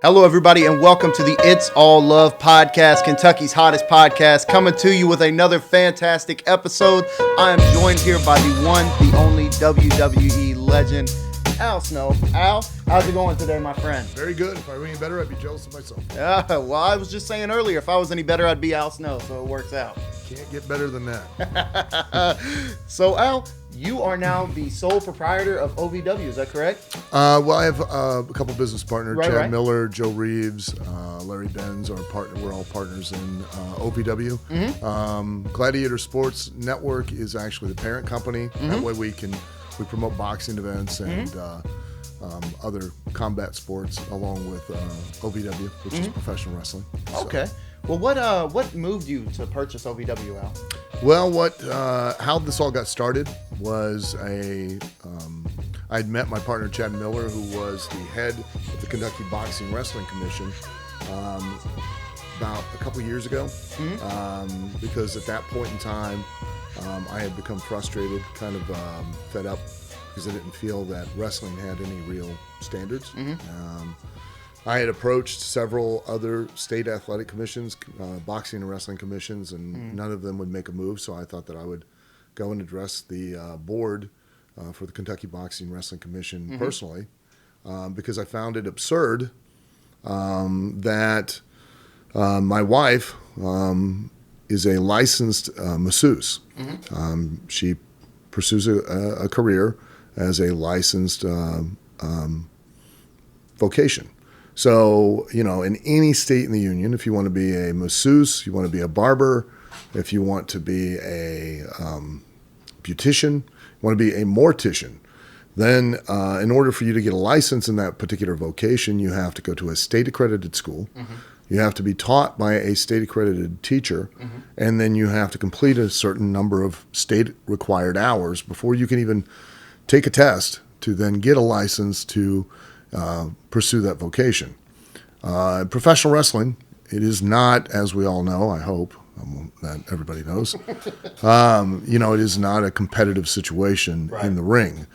Hello, everybody, and welcome to the It's All Love podcast, Kentucky's hottest podcast, coming to you with another fantastic episode. I am joined here by the one, the only WWE Legend Al Snow. Al, how's it going today, my friend? Very good. If I were any better, I'd be jealous of myself. Well, I was just saying earlier, if I was any better, I'd be Al Snow, so it works out. Can't get better than that. So, Al, you are now the sole proprietor of OVW, is that correct? Well, I have a couple business partners, Right. Miller, Joe Reeves, Larry Benz, our partner. We're all partners in OVW. Gladiator Sports Network is actually the parent company. That way we promote boxing events and other combat sports along with OVW, which is professional wrestling. Okay. Well, what moved you to purchase OVW, Al? Well, how this all got started was I'd met my partner Chad Miller, who was the head of the Kentucky Boxing Wrestling Commission about a couple years ago, because at that point in time I had become frustrated, kind of fed up, because I didn't feel that wrestling had any real standards. I had approached several other state athletic commissions, boxing and wrestling commissions, and none of them would make a move. So I thought that I would go and address the board for the Kentucky Boxing Wrestling Commission personally, because I found it absurd that my wife is a licensed masseuse. She pursues a career as a licensed vocation. So, in any state in the union, if you want to be a masseuse, you want to be a barber, if you want to be a beautician, you want to be a mortician, then in order for you to get a license in that particular vocation, you have to go to a state-accredited school. You have to be taught by a state-accredited teacher, and then you have to complete a certain number of state-required hours before you can even take a test to then get a license to pursue that vocation. Professional wrestling, it is not, as we all know, I hope, that everybody knows, it is not a competitive situation in the ring.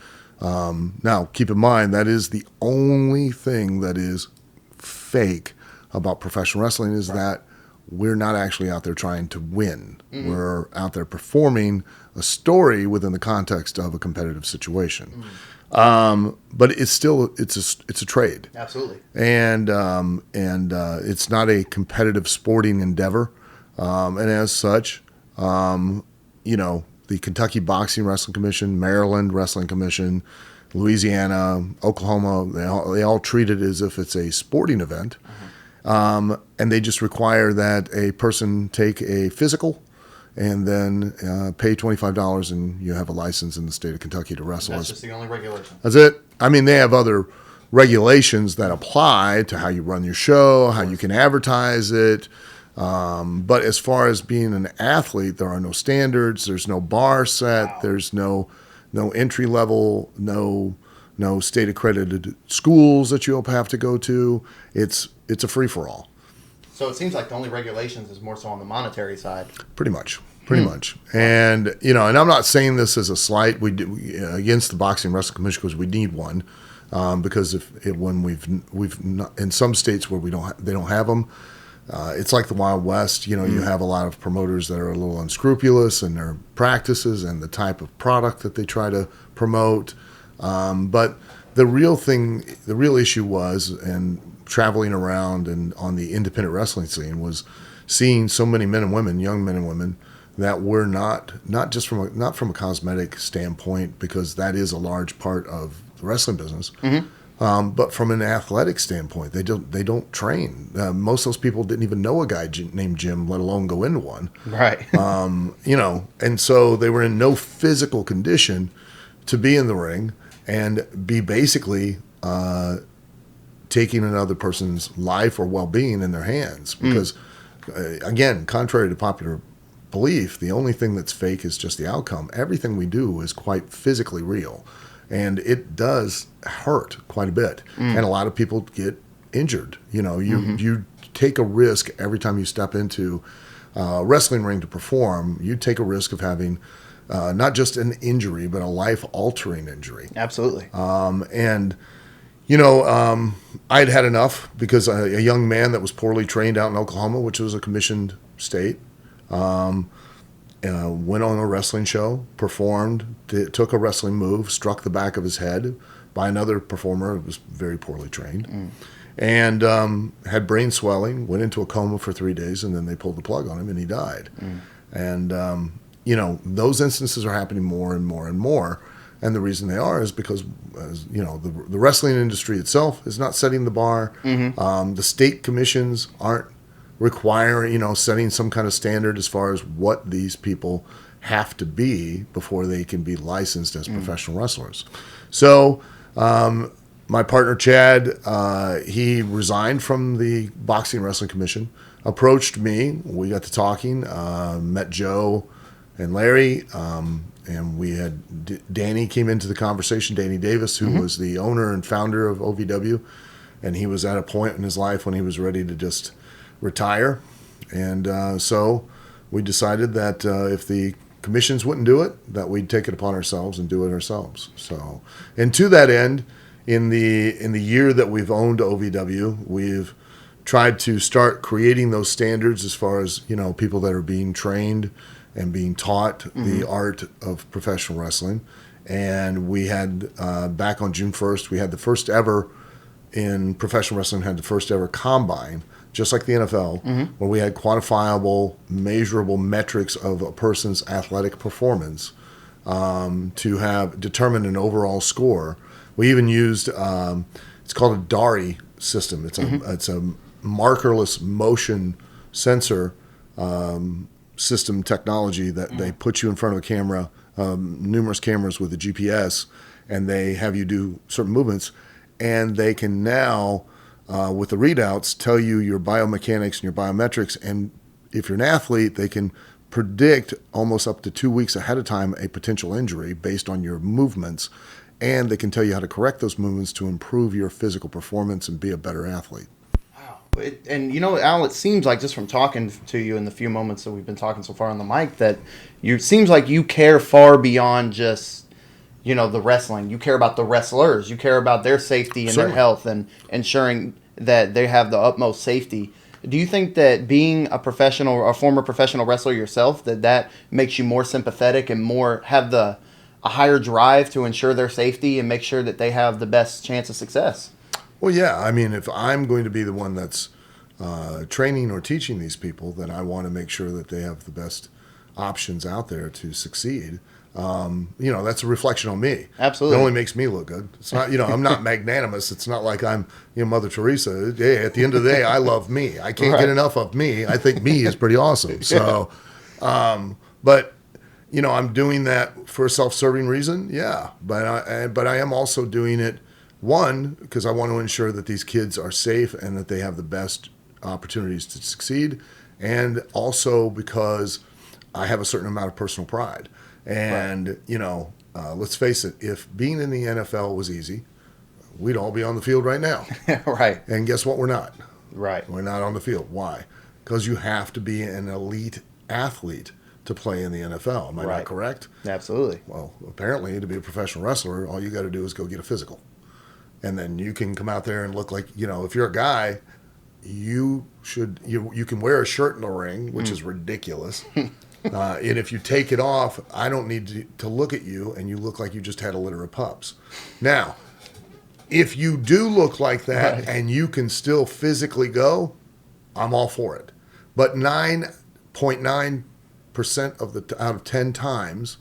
Now, keep in mind, that is the only thing that is fake about professional wrestling is that we're not actually out there trying to win. We're out there performing a story within the context of a competitive situation. But it's still it's a trade. Absolutely. And it's not a competitive sporting endeavor. And as such, the Kentucky Boxing Wrestling Commission, Maryland Wrestling Commission, Louisiana, Oklahoma, they all treat it as if it's a sporting event. And they just require that a person take a physical and then pay $25 and you have a license in the state of Kentucky to wrestle. That's just the only regulation. That's it. I mean, they have other regulations that apply to how you run your show, how you can advertise it. But as far as being an athlete, there are no standards. There's no bar set. Wow. There's no entry level, no state accredited schools that you'll have to go to. It's a free for all. So it seems like the only regulations is more so on the monetary side. Pretty much. And, and I'm not saying this as a slight against the Boxing Wrestling Commission, because we need one, because when we've not, in some states where they don't have them, it's like the Wild West. You have a lot of promoters that are a little unscrupulous in their practices and the type of product that they try to promote. But the real issue was, and traveling around and on the independent wrestling scene, was seeing so many men and women, young men and women, that were not just from a cosmetic standpoint, because that is a large part of the wrestling business, but from an athletic standpoint, they don't train. Most of those people didn't even know a guy named Jim, let alone go into one. Right. And so they were in no physical condition to be in the ring and be basically taking another person's life or well-being in their hands. Because, again, contrary to popular belief, the only thing that's fake is just the outcome. Everything we do is quite physically real, and it does hurt quite a bit. And a lot of people get injured. You take a risk every time you step into a wrestling ring to perform. You take a risk of having not just an injury, but a life-altering injury. Absolutely. And I'd had enough because a young man that was poorly trained out in Oklahoma, which was a commissioned state, went on a wrestling show, performed, took a wrestling move, struck the back of his head by another performer who was very poorly trained, and had brain swelling, went into a coma for 3 days, and then they pulled the plug on him, and he died. And, those instances are happening more and more and more. And the reason they are is because, the wrestling industry itself is not setting the bar. The state commissions aren't requiring, setting some kind of standard as far as what these people have to be before they can be licensed as professional wrestlers. So my partner, Chad, he resigned from the Boxing Wrestling Commission, approached me. We got to talking, met Joe and Larry, and we had Danny came into the conversation, Danny Davis, who was the owner and founder of OVW, and he was at a point in his life when he was ready to just retire. And so we decided that if the commissions wouldn't do it, that we'd take it upon ourselves and do it ourselves. So, and to that end, in the year that we've owned OVW, we've tried to start creating those standards as far as, people that are being trained and being taught the art of professional wrestling. And we had, back on June 1st, we had the first ever in professional wrestling, had the first ever combine, just like the NFL, where we had quantifiable, measurable metrics of a person's athletic performance to have determined an overall score. We even used, it's called a DARI system. It's a markerless motion sensor system technology that they put you in front of a camera, numerous cameras with a GPS, and they have you do certain movements, and they can now, with the readouts, tell you your biomechanics and your biometrics, and if you're an athlete, they can predict almost up to 2 weeks ahead of time a potential injury based on your movements, and they can tell you how to correct those movements to improve your physical performance and be a better athlete. Al, it seems like just from talking to you in the few moments that we've been talking so far on the mic that it seems like you care far beyond just, the wrestling. You care about the wrestlers. You care about their safety and their health and ensuring that they have the utmost safety. Do you think that being a former professional wrestler yourself, that makes you more sympathetic and more have a higher drive to ensure their safety and make sure that they have the best chance of success? Well, yeah. I mean, if I'm going to be the one that's training or teaching these people, then I want to make sure that they have the best options out there to succeed. That's a reflection on me. Absolutely. It only makes me look good. It's not, I'm not magnanimous. It's not like I'm, Mother Teresa. Hey, at the end of the day, I love me. I can't get enough of me. I think me is pretty awesome. So, but I'm doing that for a self-serving reason. Yeah. But I am also doing it, one, because I want to ensure that these kids are safe and that they have the best opportunities to succeed, and also because I have a certain amount of personal pride. And, let's face it, if being in the NFL was easy, we'd all be on the field right now. Right. And guess what? We're not. Right. We're not on the field. Why? Because you have to be an elite athlete to play in the NFL. Am I not correct? Absolutely. Well, apparently, to be a professional wrestler, all you got to do is go get a physical. And then you can come out there and look like, if you're a guy, you can wear a shirt in the ring, which is ridiculous. And if you take it off, I don't need to look at you, and you look like you just had a litter of pups. Now, if you do look like that and you can still physically go, I'm all for it. But 9.9% out of 10 times,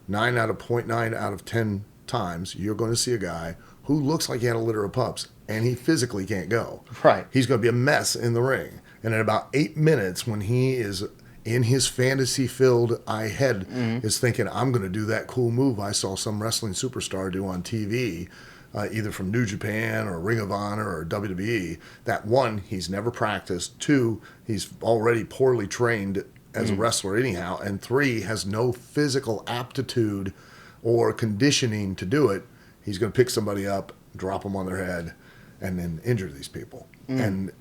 9.9 out of 10 times, you're going to see a guy who looks like he had a litter of pups, and he physically can't go. Right. He's going to be a mess in the ring. And in about 8 minutes, when he is in his fantasy-filled head is thinking, I'm going to do that cool move I saw some wrestling superstar do on TV, either from New Japan or Ring of Honor or WWE, that one, he's never practiced, two, he's already poorly trained as a wrestler anyhow, and three, has no physical aptitude or conditioning to do it. He's going to pick somebody up, drop them on their head, and then injure these people. And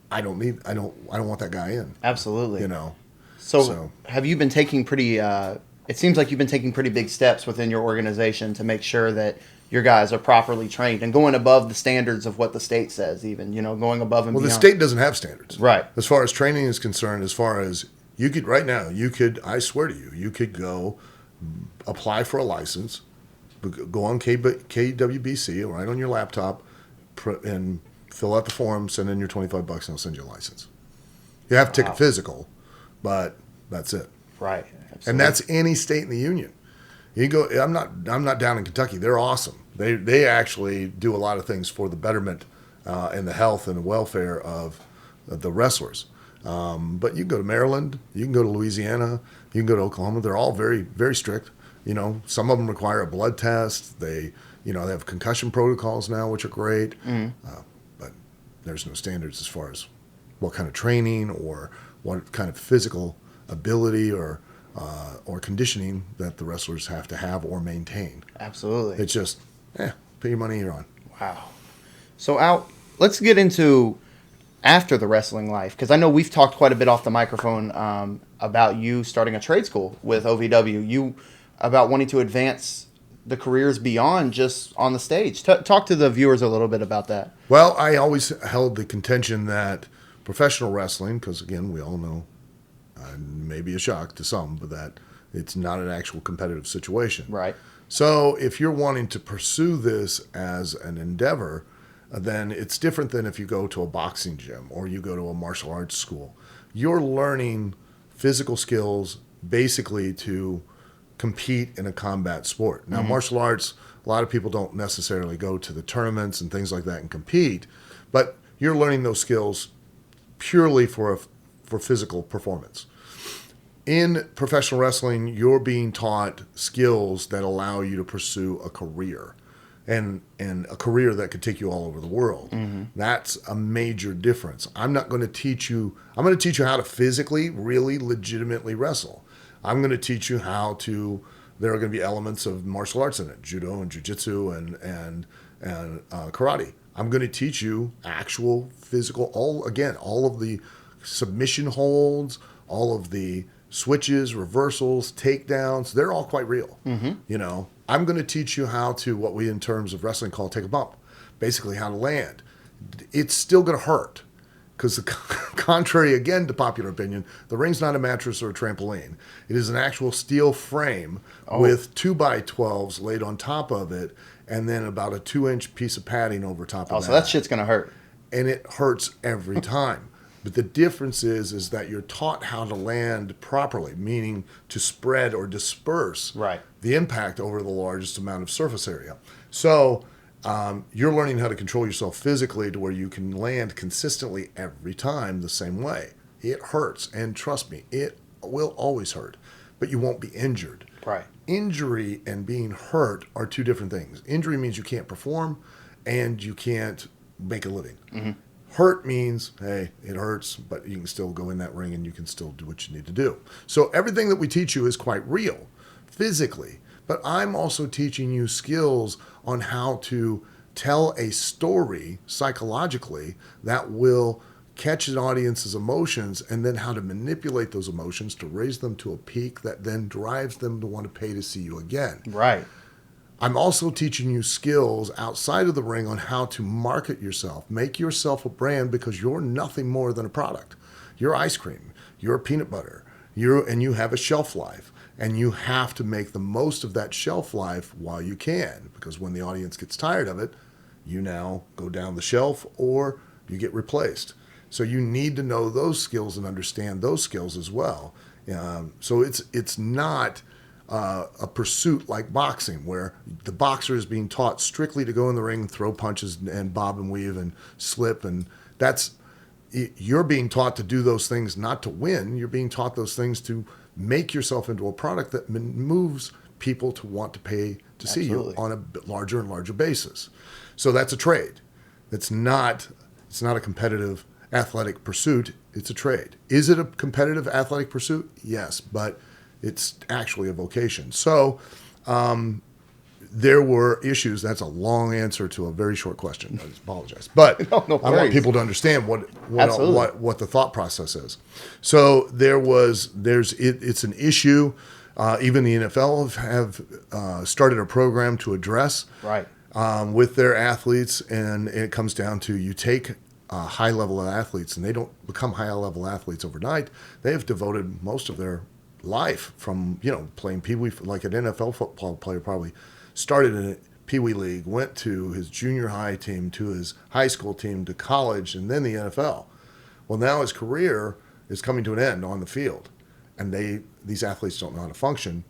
I don't want that guy in. Absolutely. So have you been taking it seems like you've been taking pretty big steps within your organization to make sure that your guys are properly trained and going above the standards of what the state says, even, going above and Well, beyond. the state doesn't have standards. Right. As far as training is concerned, as far as you could, right now, I swear to you, you could go apply for a license, go on KWBC, right on your laptop, and fill out the form, send in your $25, and they'll send you a license. You have to take a physical, but that's it. Right. Absolutely. And that's any state in the union. You go. I'm not down in Kentucky. They're awesome. They actually do a lot of things for the betterment and the health and the welfare of the wrestlers. But you can go to Maryland. You can go to Louisiana. You can go to Oklahoma. They're all very, very strict. Some of them require a blood test. They have concussion protocols now, which are great. But there's no standards as far as what kind of training or what kind of physical ability or conditioning that the wrestlers have to have or maintain. Absolutely. It's just, pay your money, you're on. Wow. So, Al, let's get into after the wrestling life, because I know we've talked quite a bit off the microphone about you starting a trade school with OVW, about wanting to advance the careers beyond just on the stage. Talk to the viewers a little bit about that. Well, I always held the contention that professional wrestling, because again, we all know, maybe a shock to some, but that it's not an actual competitive situation. Right. So if you're wanting to pursue this as an endeavor, then it's different than if you go to a boxing gym or you go to a martial arts school. You're learning physical skills basically to compete in a combat sport. Now, martial arts, a lot of people don't necessarily go to the tournaments and things like that and compete, but you're learning those skills purely for physical performance. In professional wrestling, you're being taught skills that allow you to pursue a career, and a career that could take you all over the world. That's a major difference. I'm going to teach you how to physically, really legitimately wrestle. I'm going to teach you there are going to be elements of martial arts in it, judo and jiu-jitsu and karate. I'm going to teach you actual physical, all of the submission holds, all of the switches, reversals, takedowns, they're all quite real. I'm going to teach you how to, what we in terms of wrestling call take a bump, basically how to land. It's still going to hurt because contrary again to popular opinion, the ring's not a mattress or a trampoline. It is an actual steel frame with 2x12s laid on top of it and then about a 2-inch piece of padding over top of that. So that shit's going to hurt. And it hurts every time. But the difference is that you're taught how to land properly, meaning to spread or disperse the impact over the largest amount of surface area. So you're learning how to control yourself physically to where you can land consistently every time the same way. It hurts, and trust me, it will always hurt, but you won't be injured. Right. Injury and being hurt are two different things. Injury means you can't perform and you can't make a living. Hurt means, hey, it hurts, but you can still go in that ring and you can still do what you need to do. So everything that we teach you is quite real, physically. But I'm also teaching you skills on how to tell a story psychologically that will catch an audience's emotions and then how to manipulate those emotions to raise them to a peak that then drives them to want to pay to see you again. Right. I'm also teaching you skills outside of the ring on how to market yourself, make yourself a brand, because you're nothing more than a product. You're ice cream, you're peanut butter, and you have a shelf life, and you have to make the most of that shelf life while you can, because when the audience gets tired of it, you now go down the shelf or you get replaced. So you need to know those skills and understand those skills as well. So it's not a pursuit like boxing, where the boxer is being taught strictly to go in the ring, throw punches, and bob and weave and slip, and you're being taught to do those things not to win. You're being taught those things to make yourself into a product that moves people to want to pay to see you on a larger and larger basis. So that's a trade. It's not a competitive athletic pursuit. It's a trade. Is it a competitive athletic pursuit? Yes, but it's actually a vocation. So there were issues. That's a long answer to a very short question. I apologize. But no I want people to understand what the thought process is. So it's an issue. Even the NFL have started a program to address. Right. with their athletes, and it comes down to you take high level athletes, and they don't become high level athletes overnight. They have devoted most of their life from playing pee wee, like an NFL football player probably started in a pee wee league, went to his junior high team, to his high school team, to college, and then the NFL. Well, now his career is coming to an end on the field, and these athletes don't know how to function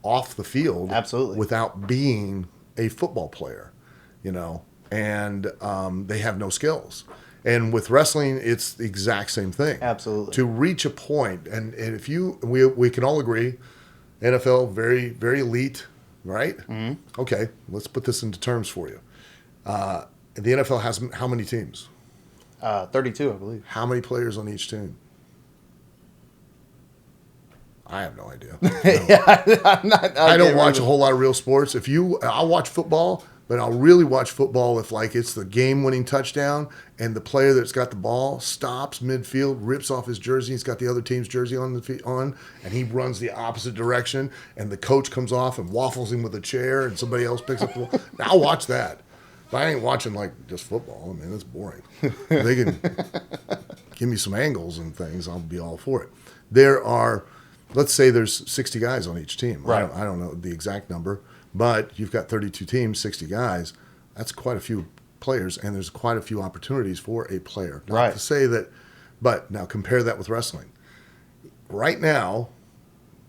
off the field Absolutely. without being a football player, and they have no skills. And with wrestling, it's the exact same thing. Absolutely. To reach a point, and if we can all agree, NFL, very, very elite, right? Mm-hmm. Okay, let's put this into terms for you. The NFL has how many teams? 32, I believe. How many players on each team? I have no idea. I don't watch a whole lot of real sports. I'll watch football, but I'll really watch football if it's the game-winning touchdown and the player that's got the ball stops midfield, rips off his jersey, he's got the other team's jersey on, and he runs the opposite direction, and the coach comes off and waffles him with a chair, and somebody else picks up the ball. I'll watch that. But I ain't watching just football. I mean, that's boring. They can give me some angles and things, I'll be all for it. Let's say there's 60 guys on each team. Right. I don't know the exact number, but you've got 32 teams, 60 guys. That's quite a few players, and there's quite a few opportunities for a player. Not to say that, but now compare that with wrestling. Right now,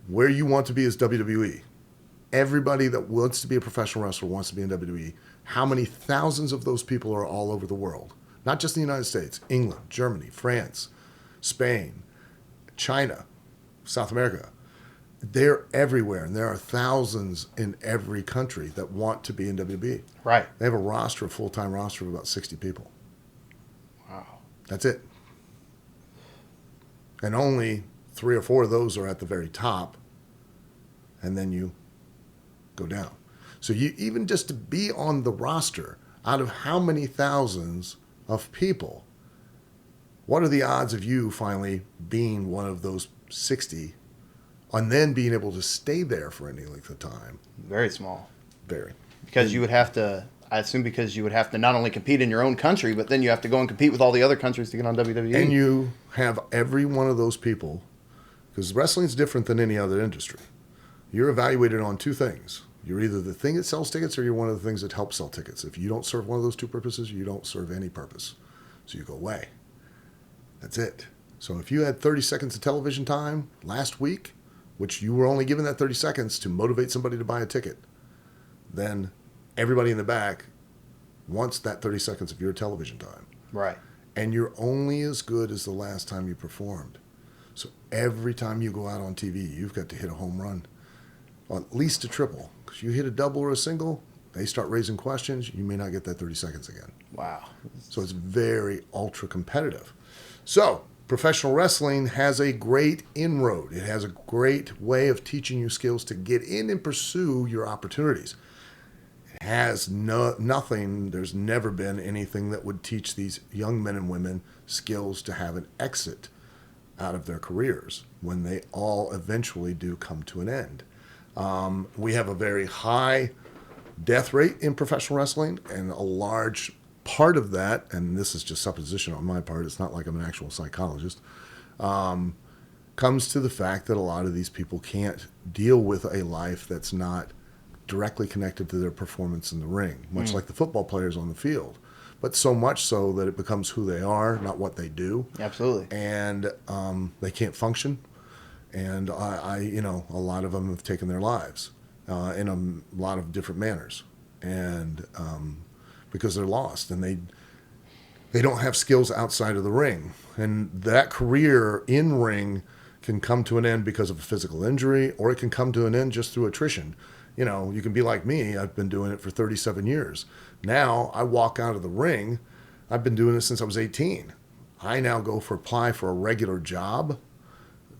where you want to be is WWE. Everybody that wants to be a professional wrestler wants to be in WWE. How many thousands of those people are all over the world? Not just in the United States, England, Germany, France, Spain, China, South America. They're everywhere, and there are thousands in every country that want to be in WWE. Right. They have a full-time roster of about 60 people. Wow. That's it. And only 3 or 4 of those are at the very top, and then you go down. So you even just to be on the roster, out of how many thousands of people, what are the odds of you finally being one of those 60 and then being able to stay there for any length of time? Very small. Very. Because you would have to, I assume because you would have to not only compete in your own country, but then you have to go and compete with all the other countries to get on WWE. And you have every one of those people, because wrestling is different than any other industry. You're evaluated on 2 things. You're either the thing that sells tickets or you're one of the things that helps sell tickets. If you don't serve one of those 2 purposes, you don't serve any purpose. So you go away. That's it. So if you had 30 seconds of television time last week, which you were only given that 30 seconds to motivate somebody to buy a ticket, then everybody in the back wants that 30 seconds of your television time. Right. And you're only as good as the last time you performed. So every time you go out on TV, you've got to hit a home run, or at least a triple. Because you hit a double or a single, they start raising questions, you may not get that 30 seconds again. Wow. So it's very ultra competitive. So professional wrestling has a great inroad. It has a great way of teaching you skills to get in and pursue your opportunities. It has nothing, there's never been anything that would teach these young men and women skills to have an exit out of their careers when they all eventually do come to an end. We have a very high death rate in professional wrestling, and a large part of that, and this is just supposition on my part, it's not like I'm an actual psychologist, comes to the fact that a lot of these people can't deal with a life that's not directly connected to their performance in the ring, much like the football players on the field. But so much so that it becomes who they are, not what they do. Absolutely. And they can't function. And a lot of them have taken their lives in a lot of different manners. And because they're lost and they don't have skills outside of the ring. And that career in ring can come to an end because of a physical injury, or it can come to an end just through attrition. You can be like me. I've been doing it for 37 years. Now I walk out of the ring. I've been doing this since I was 18. I now apply for a regular job.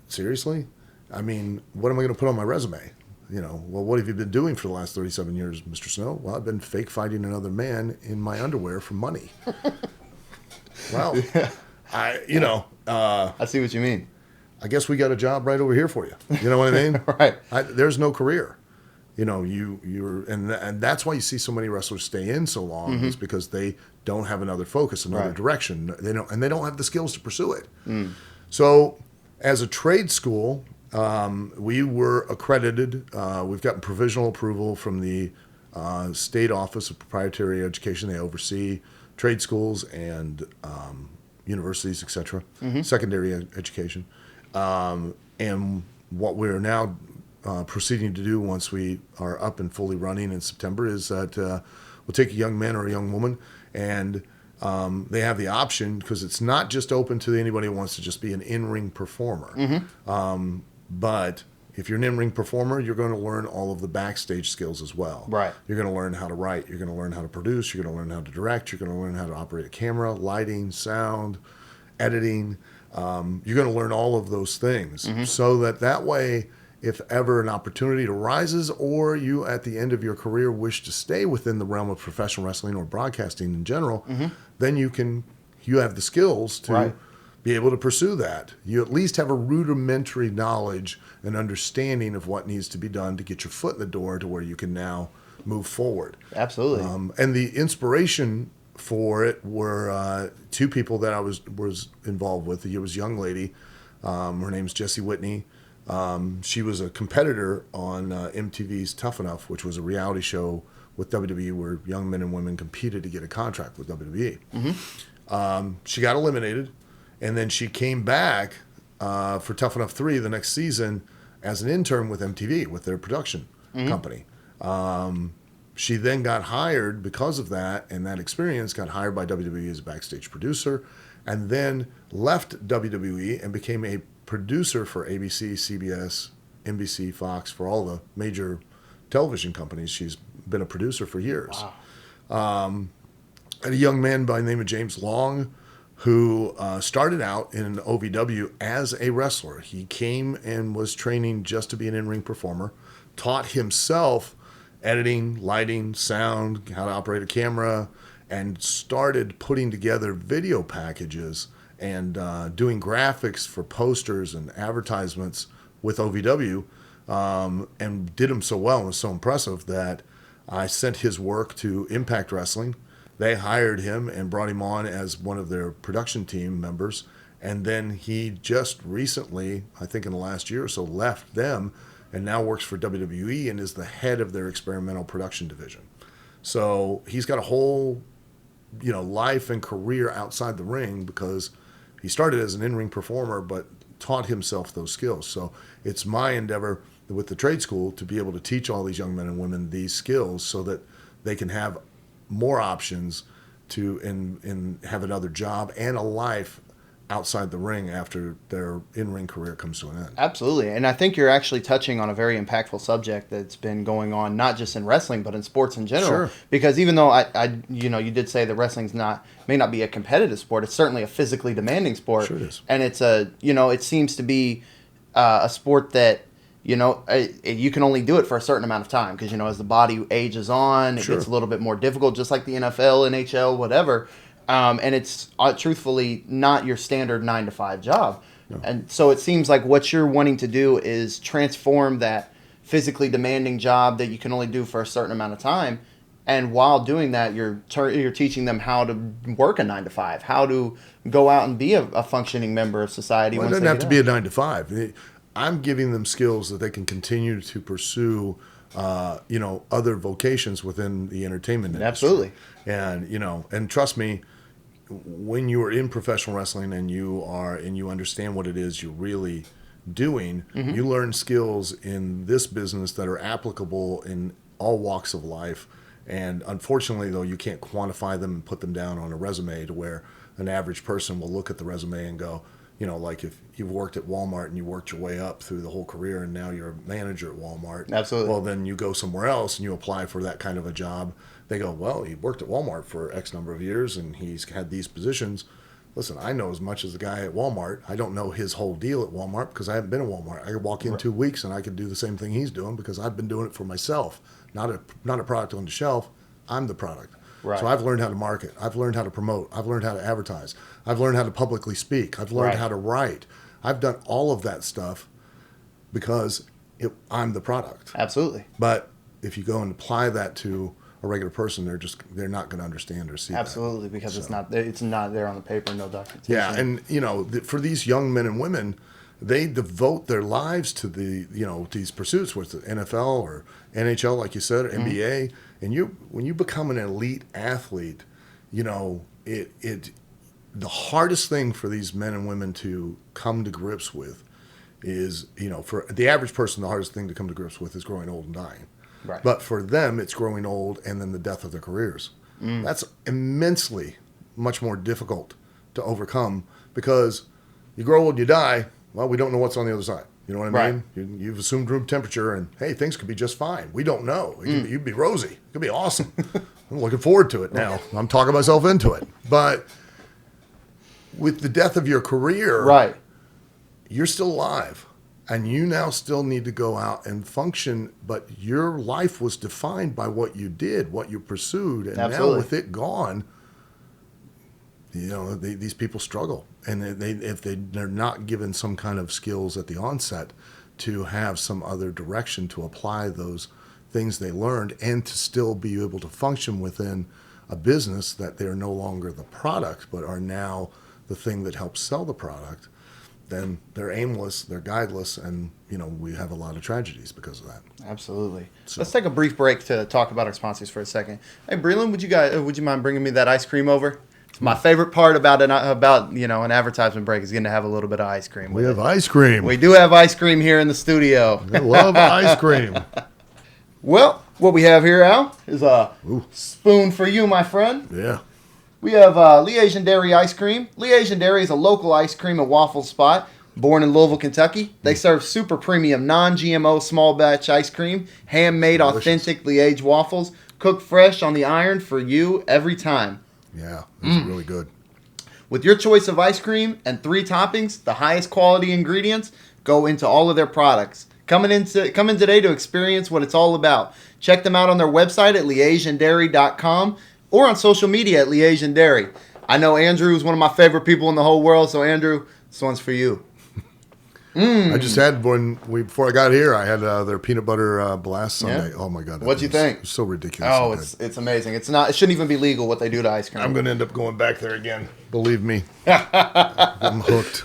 Seriously? I mean, what am I going to put on my resume? Well, what have you been doing for the last 37 years, Mr. Snow? Well, I've been fake fighting another man in my underwear for money. Well, I see what you mean. I guess we got a job right over here for you. You know what I mean? Right. There's no career. and that's why you see so many wrestlers stay in so long, is because they don't have another focus, another direction. They don't have the skills to pursue it. So as a trade school, we were accredited. We've gotten provisional approval from the State Office of Proprietary Education. They oversee trade schools and universities, etc., secondary education. And what we're now proceeding to do once we are up and fully running in September is that we'll take a young man or a young woman, and they have the option, because it's not just open to anybody who wants to just be an in-ring performer. But if you're an in-ring performer, you're going to learn all of the backstage skills as well. Right. You're going to learn how to write. You're going to learn how to produce. You're going to learn how to direct. You're going to learn how to operate a camera, lighting, sound, editing. You're going to learn all of those things, so that way, if ever an opportunity arises, or you at the end of your career wish to stay within the realm of professional wrestling or broadcasting in general, then you have the skills to be able to pursue that. You at least have a rudimentary knowledge and understanding of what needs to be done to get your foot in the door to where you can now move forward. Absolutely. And the inspiration for it were two people that I was involved with. It was a young lady. Her name's Jessie Whitney. She was a competitor on MTV's Tough Enough, which was a reality show with WWE where young men and women competed to get a contract with WWE. She got eliminated, and then she came back for Tough Enough 3 the next season as an intern with MTV, with their production company. She then got hired because of that, and that experience got hired by WWE as a backstage producer, and then left WWE and became a producer for ABC, CBS, NBC, Fox, for all the major television companies. She's been a producer for years. Wow. And a young man by the name of James Long, who started out in OVW as a wrestler. He came and was training just to be an in-ring performer, taught himself editing, lighting, sound, how to operate a camera, and started putting together video packages and doing graphics for posters and advertisements with OVW, and did them so well and was so impressive that I sent his work to Impact Wrestling. They hired him and brought him on as one of their production team members, and then he just recently, I think in the last year or so, left them and now works for WWE and is the head of their experimental production division. So he's got a whole, life and career outside the ring, because he started as an in-ring performer but taught himself those skills. So it's my endeavor with the trade school to be able to teach all these young men and women these skills so that they can have more options to and have another job and a life outside the ring after their in-ring career comes to an end. Absolutely. And I think you're actually touching on a very impactful subject that's been going on not just in wrestling but in sports in general. Sure. Because even though you did say that wrestling's may not be a competitive sport, it's certainly a physically demanding sport. Sure it is. And it's it seems to be a sport that you can only do it for a certain amount of time, because as the body ages on, it gets a little bit more difficult, just like the NFL, NHL, whatever. And it's truthfully not your standard 9-to-5 job. No. And so it seems like what you're wanting to do is transform that physically demanding job that you can only do for a certain amount of time. And while doing that, you're teaching them how to work a 9-to-5, how to go out and be a functioning member of society. Well, it doesn't have to be a 9-to-5. I'm giving them skills that they can continue to pursue, other vocations within the entertainment industry. Absolutely. And, and trust me, when you are in professional wrestling and you understand what it is you're really doing, you learn skills in this business that are applicable in all walks of life. And unfortunately, though, you can't quantify them and put them down on a resume to where an average person will look at the resume and go, like if you've worked at Walmart and you worked your way up through the whole career and now you're a manager at Walmart. Absolutely. Well, then you go somewhere else and you apply for that kind of a job. They go, well, he worked at Walmart for X number of years and he's had these positions. Listen, I know as much as the guy at Walmart. I don't know his whole deal at Walmart because I haven't been at Walmart. I could walk in 2 weeks and I could do the same thing he's doing because I've been doing it for myself, not a product on the shelf. I'm the product. Right. So I've learned how to market. I've learned how to promote. I've learned how to advertise. I've learned how to publicly speak. I've learned how to write. I've done all of that stuff because I'm the product. Absolutely. But if you go and apply that to a regular person, they're not going to understand or see Absolutely, that. because it's not there on the paper, no documentation. Yeah, and for these young men and women, they devote their lives to these pursuits, with the NFL or NHL, like you said, or NBA. And when you become an elite athlete, the hardest thing for these men and women to come to grips with is, for the average person, the hardest thing to come to grips with is growing old and dying. Right. But for them, it's growing old and then the death of their careers. That's immensely much more difficult to overcome, because you grow old, you die. Well, we don't know what's on the other side. You know what I mean? You've assumed room temperature, and hey, things could be just fine. We don't know. You'd be rosy. It could be awesome. I'm looking forward to it now. I'm talking myself into it. But with the death of your career, you're still alive. And you now still need to go out and function, but your life was defined by what you did, what you pursued, and now with it gone, these people struggle, and if they're not given some kind of skills at the onset to have some other direction to apply those things they learned, and to still be able to function within a business that they're no longer the product, but are now the thing that helps sell the product, then they're aimless, they're guideless, and we have a lot of tragedies because of that. Absolutely. So, let's take a brief break to talk about our sponsors for a second. Hey, Breland, would you mind bringing me that ice cream over? It's my favorite part about an advertisement break is getting to have a little bit of ice cream. We have ice cream. We do have ice cream here in the studio. I love ice cream. Well, what we have here, Al, is a spoon for you, my friend. Yeah. We have Legend Dairy ice cream. Legend Dairy is a local ice cream and waffle spot born in Louisville, Kentucky. They serve super premium, non-GMO small batch ice cream, handmade, authentic Liège waffles, cooked fresh on the iron for you every time. Yeah, it's really good. With your choice of ice cream and 3 toppings, the highest quality ingredients go into all of their products. Come in today to experience what it's all about. Check them out on their website at liegedairy.com. or on social media at Legend Dairy. I know Andrew is one of my favorite people in the whole world, so Andrew, this one's for you. I just had before I got here, I had their peanut butter blast sundae. Yeah. Oh my god! What'd you think? So ridiculous. Oh, it's amazing. It shouldn't even be legal what they do to ice cream. I'm going to end up going back there again. Believe me, I'm hooked.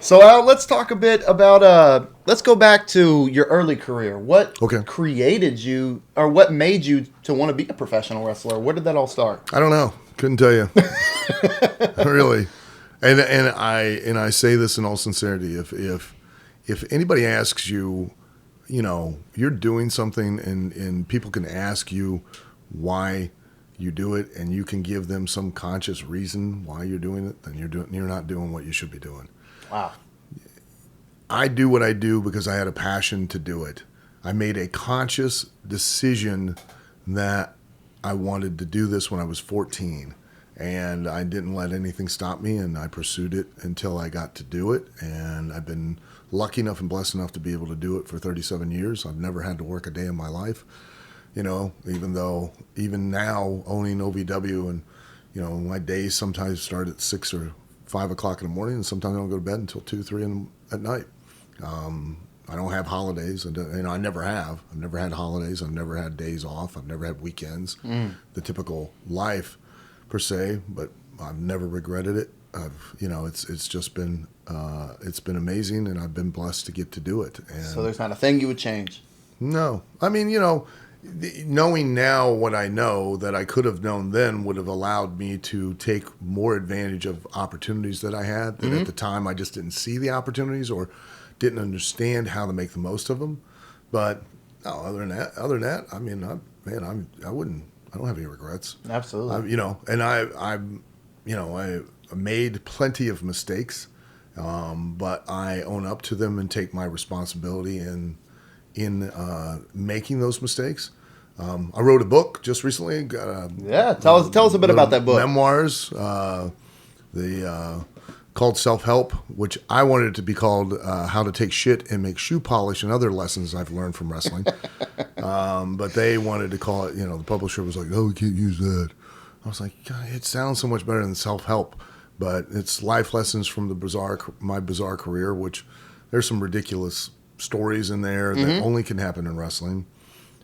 So Al, let's talk a bit about. Let's go back to your early career. What created you, or what made you to want to be a professional wrestler? Where did that all start? I don't know. Couldn't tell you. Really, and I say this in all sincerity. If anybody asks you, you're doing something, and people can ask you why you do it, and you can give them some conscious reason why you're doing it, then you're not doing what you should be doing. Wow. I do what I do because I had a passion to do it. I made a conscious decision that I wanted to do this when I was 14, and I didn't let anything stop me, and I pursued it until I got to do it, and I've been lucky enough and blessed enough to be able to do it for 37 years. I've never had to work a day in my life, even now owning OVW, and my days sometimes start at 6 or 5 o'clock in the morning, and sometimes I don't go to bed until 2, 3 at night. I don't have holidays, and I never have. I've never had holidays. I've never had days off. I've never had weekends. The typical life, per se, but I've never regretted it. It's just been it's been amazing, and I've been blessed to get to do it. And so there's not a thing you would change? No. I mean, knowing now what I know that I could have known then would have allowed me to take more advantage of opportunities that I had. That at the time I just didn't see the opportunities or didn't understand how to make the most of them. But no, other than that, I mean, I don't have any regrets. Absolutely. I made plenty of mistakes, but I own up to them and take my responsibility in making those mistakes. I wrote a book just recently. Tell us a bit about that book. Memoirs, called Self-Help, which I wanted it to be called How to Take Shit and Make Shoe Polish and Other Lessons I've Learned from Wrestling. But they wanted to call it, the publisher was like, we can't use that. I was like, God, it sounds so much better than self-help. But it's life lessons from my bizarre career, which there's some ridiculous stories in there that only can happen in wrestling.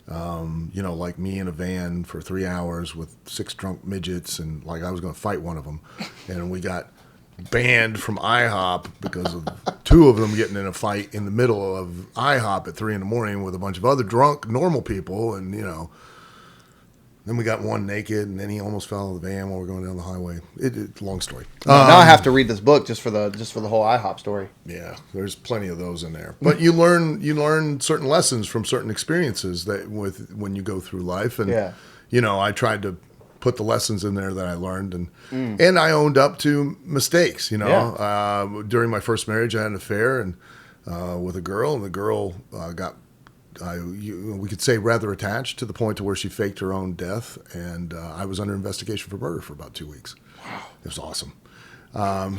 Like me in a van for 3 hours with 6 drunk midgets, and like I was going to fight one of them, and we got banned from IHOP because of 2 of them getting in a fight in the middle of IHOP at 3 a.m. with a bunch of other drunk normal people, and then we got one naked, and then he almost fell out of the van while we were going down the highway. It's a long story. Now I have to read this book just for the whole IHOP story. Yeah, there's plenty of those in there. But you learn certain lessons from certain experiences when you go through life, and I tried to put the lessons in there that I learned, and I owned up to mistakes. During my first marriage, I had an affair with a girl, and the girl got. We could say rather attached to the point to where she faked her own death, and I was under investigation for murder for about 2 weeks. Wow, it was awesome.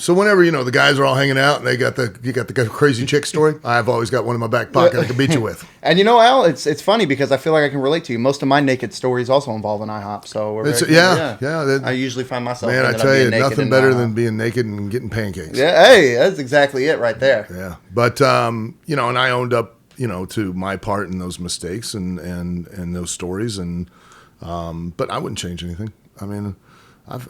So whenever the guys are all hanging out and you got the crazy chick story, I've always got one in my back pocket I can beat you with. And Al, it's funny because I feel like I can relate to you. Most of my naked stories also involve an IHOP, so I usually find myself. Man, I tell you, nothing better than being naked and getting pancakes. Yeah, hey, that's exactly it right there. Yeah, but and I owned up. To my part in those mistakes and those stories, but I wouldn't change anything. I mean, I've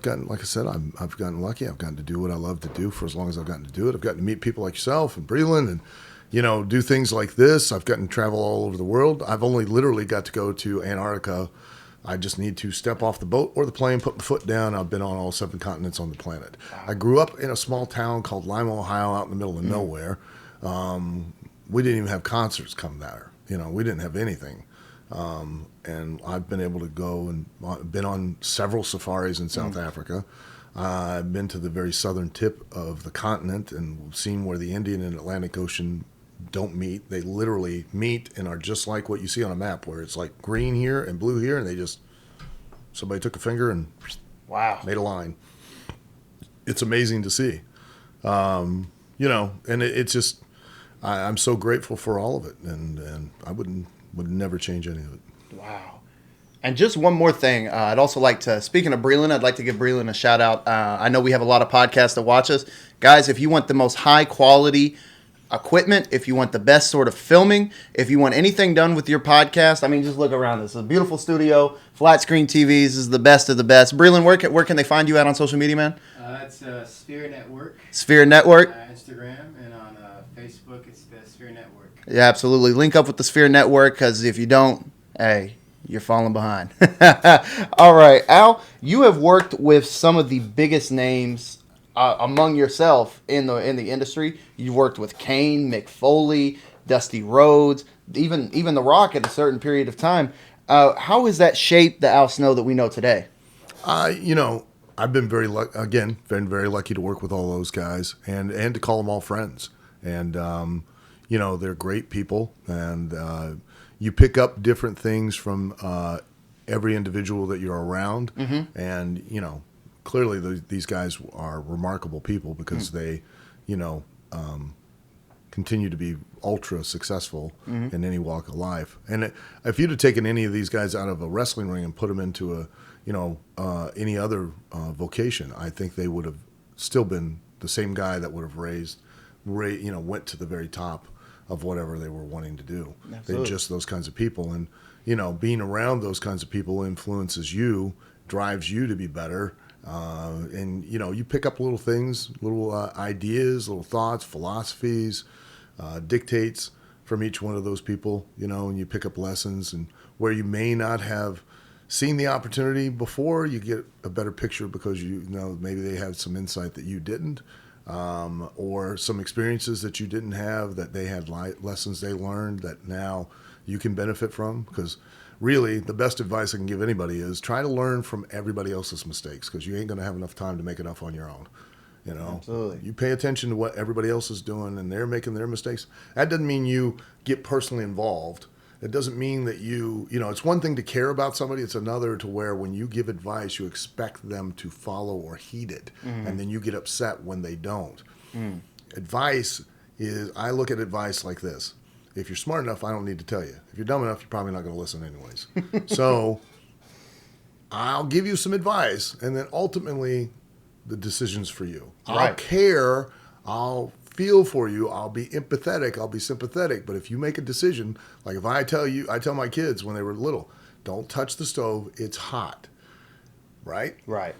gotten, like I said, I've gotten lucky. I've gotten to do what I love to do for as long as I've gotten to do it. I've gotten to meet people like yourself and Breland and, do things like this. I've gotten to travel all over the world. I've only literally got to go to Antarctica. I just need to step off the boat or the plane, put my foot down. I've been on all 7 continents on the planet. Wow. I grew up in a small town called Lima, Ohio, out in the middle of nowhere. We didn't even have concerts come there. We didn't have anything. And I've been able to go and been on several safaris in South Africa. I've been to the very southern tip of the continent and seen where the Indian and Atlantic Ocean don't meet. They literally meet and are just like what you see on a map, where it's like green here and blue here, and somebody took a finger and made a line. It's amazing to see. And it's just... I'm so grateful for all of it, and I would never change any of it. Wow. And just one more thing. I'd also like to, speaking of Breland, I'd like to give Breland a shout out. I know we have a lot of podcasts that watch us. Guys, if you want the most high quality equipment, if you want the best sort of filming, if you want anything done with your podcast, I mean, just look around. This is a beautiful studio, flat screen TVs. This is the best of the best. Breland, where can they find you at on social media, man? It's Sphere Network. Sphere Network. Instagram, and on Facebook, it's the Sphere Network. Yeah, absolutely. Link up with the Sphere Network, because if you don't, hey, you're falling behind. All right, Al, you have worked with some of the biggest names among yourself in the industry. You worked with Kane, Mick Foley, Dusty Rhodes, even The Rock at a certain period of time. How has that shaped the Al Snow that we know today? I've been very lucky to work with all those guys and to call them all friends. And, they're great people, and you pick up different things from every individual that you're around. Mm-hmm. And, clearly these guys are remarkable people because they, continue to be ultra successful in any walk of life. And if you'd have taken any of these guys out of a wrestling ring and put them into any other vocation, I think they would have still been the same guy that would have went to the very top of whatever they were wanting to do. Absolutely. They're just those kinds of people. And, being around those kinds of people influences you, drives you to be better. And, you pick up little things, little ideas, little thoughts, philosophies, dictates from each one of those people, and you pick up lessons, and where you may not have seen the opportunity before, you get a better picture because maybe they have some insight that you didn't. Or some experiences that you didn't have, that they had lessons they learned that now you can benefit from. Because really, the best advice I can give anybody is try to learn from everybody else's mistakes, because you ain't going to have enough time to make enough on your own. Absolutely. You pay attention to what everybody else is doing, and they're making their mistakes. That doesn't mean you get personally involved. It doesn't mean that it's one thing to care about somebody. It's another to where when you give advice, you expect them to follow or heed it. Mm-hmm. And then you get upset when they don't. Advice I look at advice like this. If you're smart enough, I don't need to tell you. If you're dumb enough, you're probably not going to listen anyways. So I'll give you some advice, and then ultimately the decision's for you. Right. I'll care. I'll feel for you. I'll be empathetic. I'll be sympathetic. But if you make a decision, like if I tell my kids when they were little, don't touch the stove. It's hot, right? Right.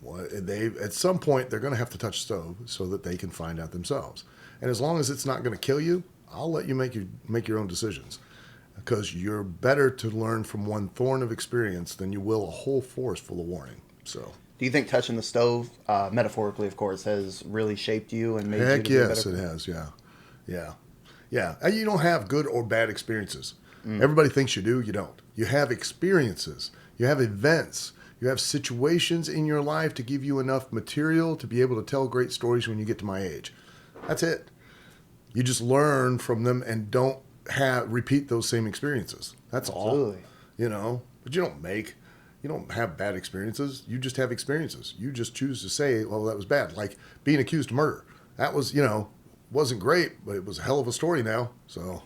Well, at some point they're going to have to touch the stove so that they can find out themselves. And as long as it's not going to kill you, I'll let you make your own decisions, because you're better to learn from one thorn of experience than you will a whole forest full of warning. So. Do you think touching the stove, metaphorically, of course, has really shaped you and made you Heck to be a yes, better? it has. Yeah. And you don't have good or bad experiences. Everybody thinks you do. You don't. You have experiences. You have events. You have situations in your life to give you enough material to be able to tell great stories when you get to my age. That's it. You just learn from them and don't repeat those same experiences. That's Absolutely. all. But you don't have bad experiences. You just have experiences. You just choose to say, well, that was bad. Like being accused of murder. That was, wasn't great, but it was a hell of a story now. So,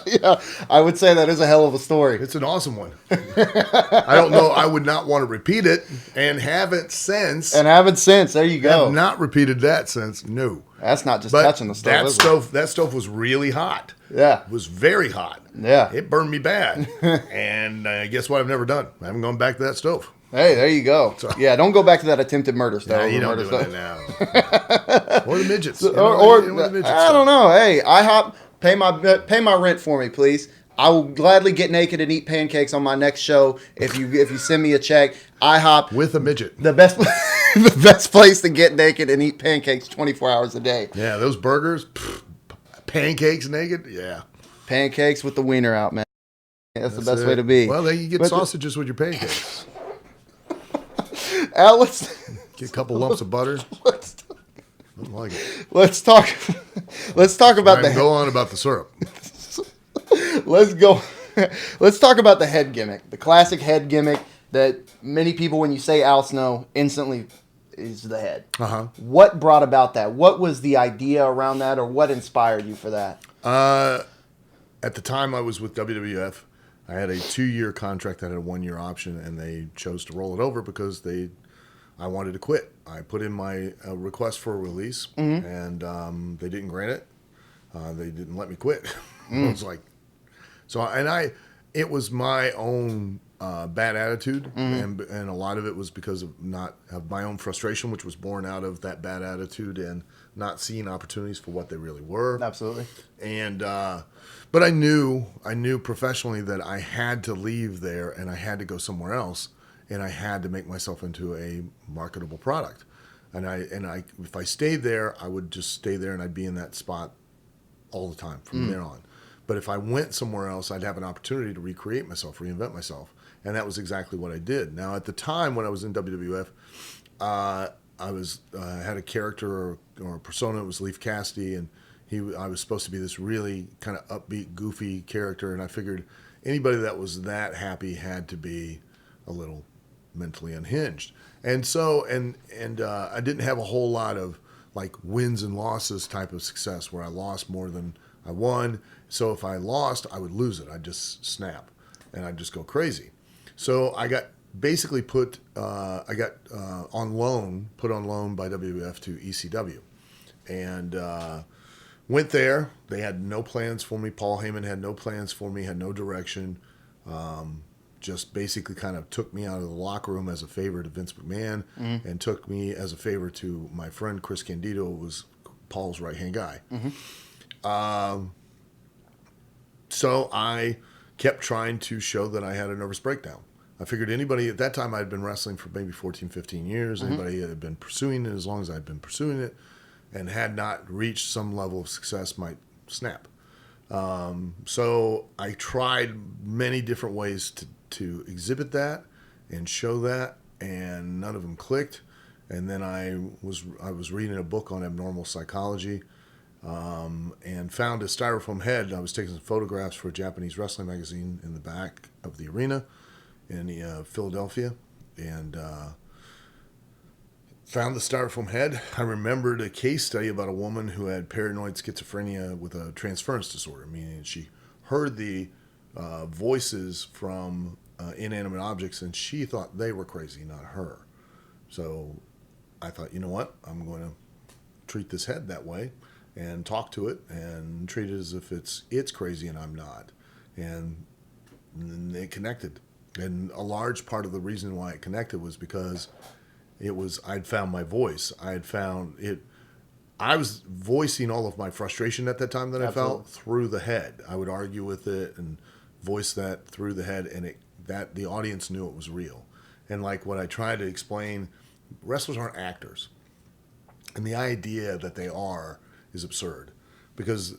Yeah, I would say that is a hell of a story. it's an awesome one. I don't know. I would not want to repeat it and haven't since. And haven't since. There you go. Have not repeated that since. No. That's not just But touching the stove. that stove was really hot. Yeah. It was very hot. Yeah. It burned me bad. And guess what? I've never done. I haven't gone back to that stove. Hey, there you go. Yeah, don't go back to that attempted murder stove. Nah, you don't do it now. Or the midgets. I don't know. Hey, IHOP, pay my rent for me, please. I will gladly get naked and eat pancakes on my next show if you send me a check. IHOP, With a midget. the best the best place to get naked and eat pancakes 24 hours a day. Yeah, those burgers, pancakes naked. Yeah. Pancakes with the wiener out, man. That's the best way to be. Well, then you get sausages with your pancakes. Al, Get a couple lumps of butter. let's I don't like it. let's talk about All right, go on about the syrup. Let's talk about the head gimmick, the classic head gimmick that many people, when you say Al Snow, instantly is the head. Uh-huh. What brought about that? What was the idea around that, or what inspired you for that? At the time I was with WWF, I had a 2-year contract that had a 1-year option, and they chose to roll it over because I wanted to quit. I put in my request for a release, and they didn't grant it. They didn't let me quit. I was like, it was my own bad attitude, and a lot of it was because of my own frustration, which was born out of that bad attitude and not seeing opportunities for what they really were. Absolutely. And but I knew professionally that I had to leave there and I had to go somewhere else, and I had to make myself into a marketable product. And if I stayed there, I would just stay there and I'd be in that spot all the time from there on. But if I went somewhere else, I'd have an opportunity to recreate myself, reinvent myself. And that was exactly what I did. Now, at the time when I was in WWF, I had a character or a persona. It was Leif Cassidy, and I was supposed to be this really kind of upbeat, goofy character. And I figured anybody that was that happy had to be a little mentally unhinged. And so, I didn't have a whole lot of like wins and losses type of success where I lost more than I won. So if I lost, I would lose it. I'd just snap and I'd just go crazy. So I got basically put on loan by WWF to ECW, and went there. They had no plans for me. Paul Heyman had no plans for me, had no direction. Just basically kind of took me out of the locker room as a favor to Vince McMahon, and took me as a favor to my friend Chris Candido, who was Paul's right-hand guy. So I kept trying to show that I had a nervous breakdown. I figured anybody at that time, I'd been wrestling for maybe 14, 15 years. Anybody that had been pursuing it as long as I'd been pursuing it and had not reached some level of success might snap. So I tried many different ways to exhibit that and show that, and none of them clicked. And then I was reading a book on abnormal psychology, and found a styrofoam head. I was taking some photographs for a Japanese wrestling magazine in the back of the arena in Philadelphia, and found the styrofoam head. I remembered a case study about a woman who had paranoid schizophrenia with a transference disorder, meaning she heard the voices from inanimate objects, and she thought they were crazy, not her. So I thought, you know what? I'm going to treat this head that way and talk to it and treat it as if it's crazy and I'm not. And they connected. And a large part of the reason why it connected was because I'd found my voice. I was voicing all of my frustration at that time that I felt through the head. I would argue with it and voice that through the head, and that the audience knew it was real. And like what I tried to explain, wrestlers aren't actors. And the idea that they are is absurd. Because